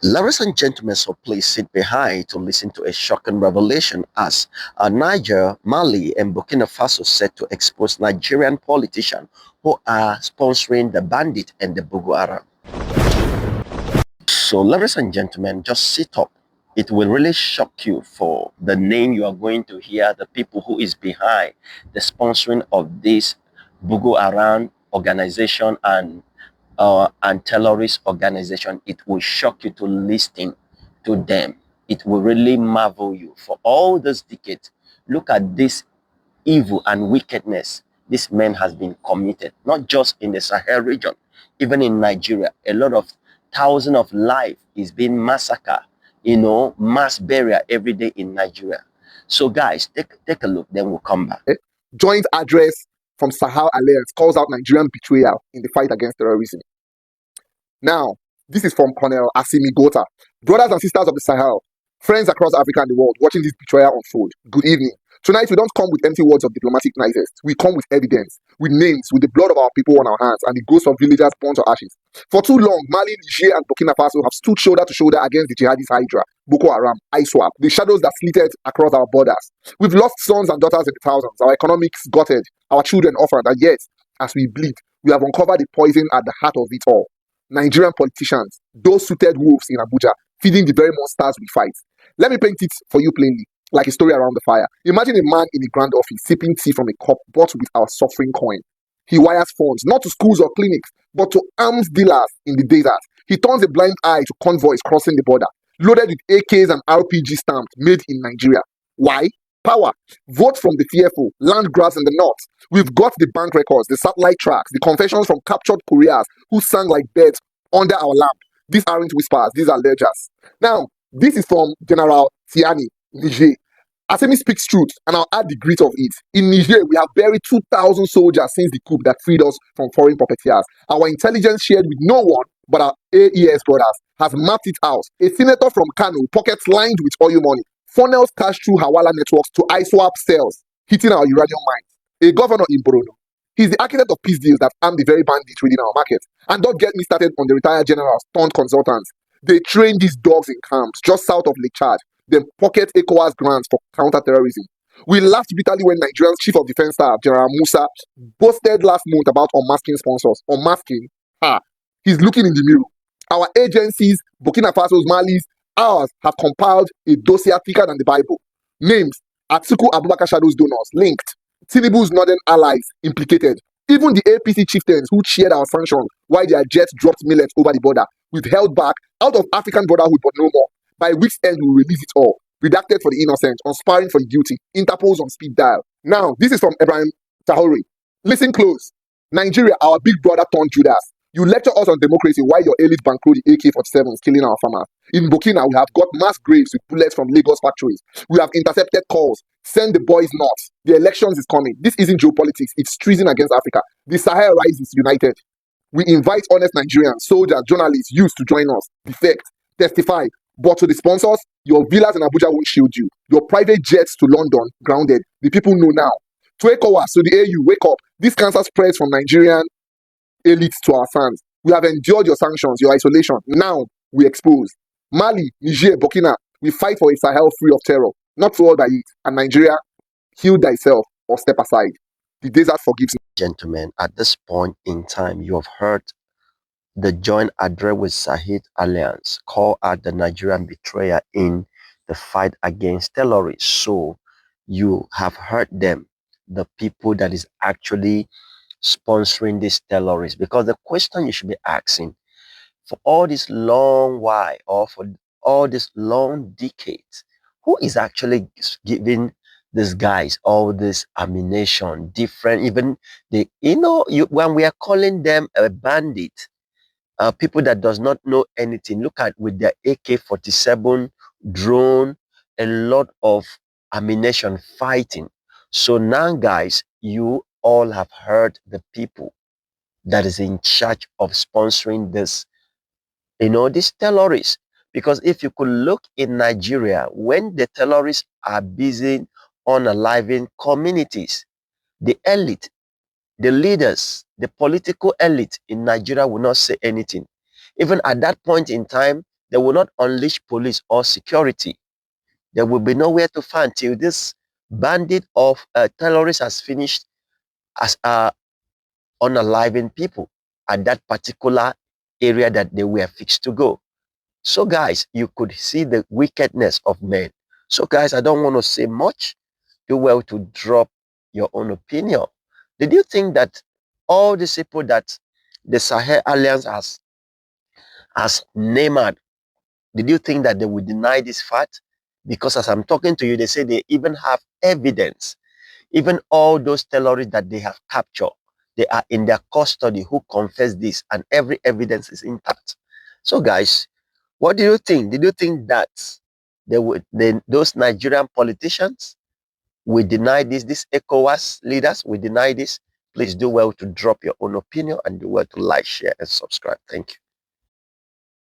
Ladies and gentlemen, so please sit behind to listen to a shocking revelation as Niger, Mali, and Burkina Faso set to expose Nigerian politicians who are sponsoring the bandit and the Boko Haram. So, ladies and gentlemen, just sit up. It will really shock you for the name you are going to hear, the people who is behind the sponsoring of this Boko Haram organization and terrorist organization. It will shock you to listen to them. It will really marvel you for all those decades. Look at this evil and wickedness this man has been committed, not just in the Sahel region, even in Nigeria. A lot of thousands of lives is being massacred, mass burial every day in Nigeria. So guys, take a look, then we'll come back. Joint address from SAHEL Alliance calls out Nigerian betrayal in the fight against terrorism. Now, this is from Colonel Asimi Gota. Brothers and sisters of the Sahel, friends across Africa and the world watching this betrayal unfold. Good evening. Tonight, we don't come with empty words of diplomatic niceties. We come with evidence, with names, with the blood of our people on our hands, and the ghosts of villagers burnt to ashes. For too long, Mali, Niger, and Burkina Faso have stood shoulder to shoulder against the jihadist Hydra, Boko Haram, ISWAP, the shadows that slitted across our borders. We've lost sons and daughters in the thousands, our economics gutted, our children orphaned, and yet, as we bleed, we have uncovered the poison at the heart of it all. Nigerian politicians, those suited wolves in Abuja, feeding the very monsters we fight. Let me paint it for you plainly, like a story around the fire. Imagine a man in a grand office sipping tea from a cup bought with our suffering coin. He wires funds, not to schools or clinics, but to arms dealers in the desert. He turns a blind eye to convoys crossing the border, loaded with AKs and RPG stamps made in Nigeria. Why? Power. Vote from the fearful, land grabs in the north. We've got the bank records, the satellite tracks, the confessions from captured couriers who sang like birds under our lamp. These aren't whispers, these are ledgers. Now, this is from General Tiani, Niger. Asemi speaks truth, and I'll add the grit of it. In Niger, we have buried 2,000 soldiers since the coup that freed us from foreign puppeteers. Our intelligence shared with no one but our AES brothers has mapped it out. A senator from Kano, pockets lined with oil money, funnels cash through Hawala networks to ISWAP cells, hitting our uranium mines. A governor in Borno. He's the architect of peace deals that arm the very bandits within our market. And don't get me started on the retired generals turned consultants. They train these dogs in camps just south of Lake Chad, then pocket ECOWAS grants for counter-terrorism. We laughed bitterly when Nigeria's Chief of Defense Staff, General Musa, boasted last month about unmasking sponsors. Unmasking? He's looking in the mirror. Our agencies, Burkina Faso's, Mali's, ours, have compiled a dossier thicker than the Bible. Names: Atiku Abubakar Shadow's donors, linked. Tinubu's northern allies, implicated. Even the APC chieftains who cheered our sanctions while their jets dropped millets over the border, we've held back out of African brotherhood but no more. By week's end, we'll release it all. Redacted for the innocent, unsparing for the guilty, interposed on speed dial. Now, this is from Ibrahim Traore. Listen close. Nigeria, our big brother turned Judas. You lecture us on democracy while your elite bankroll the AK-47s killing our farmers. In Burkina, we have got mass graves with bullets from Lagos factories. We have intercepted calls. Send the boys north. The elections is coming. This isn't geopolitics. It's treason against Africa. The Sahel rises united. We invite honest Nigerians, soldiers, journalists, youths to join us. Defect. Testify. But to the sponsors, your villas in Abuja won't shield you. Your private jets to London, grounded. The people know now. To ECOWAS, to the AU, wake up. This cancer spreads from Nigerian elites to our sons. We have endured your sanctions, your isolation. Now, we expose. Mali, Niger, Burkina, we fight for a Sahel free of terror, not fueled by it. And Nigeria, heal thyself or step aside. The desert forgives. Gentlemen, at this point in time, you have heard the joint address with SAHEL Alliance call out the Nigerian betrayer in the fight against terrorists. So you have heard them, the people that is actually sponsoring these terrorists. Because the question you should be asking, for all this long while or for all this long decades, who is actually giving these guys all this ammunition, different, even when we are calling them a bandit, people that does not know anything, look at with their AK-47 drone, a lot of ammunition fighting. So now guys, you all have heard the people that is in charge of sponsoring this, these terrorists. Because if you could look in Nigeria, when the terrorists are busy unaliving communities, the elite, the leaders, the political elite in Nigeria will not say anything. Even at that point in time, they will not unleash police or security. There will be nowhere to find till this bandit of terrorists has finished as unaliving people at that particular area that they were fixed to go. So, guys, you could see the wickedness of men. So, guys, I don't want to say much. Do well to drop your own opinion. Did you think that all these people that the Sahel Alliance has named, did you think that they would deny this fact? Because as I'm talking to you, they say they even have evidence. Even all those terrorists that they have captured, they are in their custody who confess this, and every evidence is intact. So, guys, what do you think? Did you think that those Nigerian politicians will deny this? These ECOWAS leaders will deny this? Please do well to drop your own opinion and do well to like, share, and subscribe. Thank you.